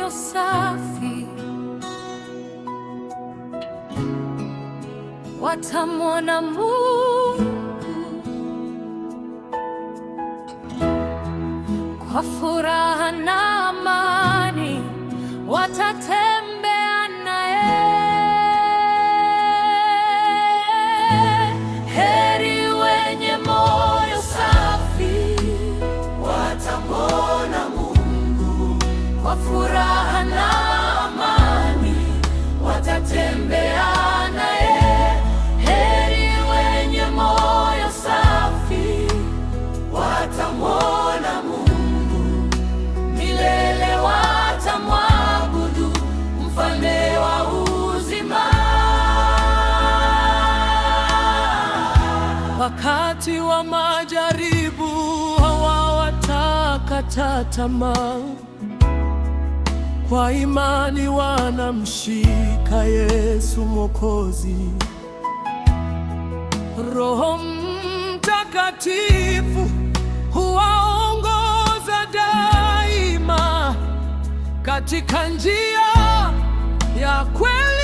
moyo safi, watamwona Mungu. Kwa furaha na amani watatembea naye. Heri wenye moyo safi, watamwona Mungu. Kwa furaha na amani watatembea naye. Heri wenye moyo safi, watamwona Mungu. Milele watamwabudu Mfalme wa uzima. Wakati wa majaribu hawatakata tamaa. Kwa imani wanamshika Yesu Mwokozi. Roho Mtakatifu huwaongoza daima katika njia ya kweli.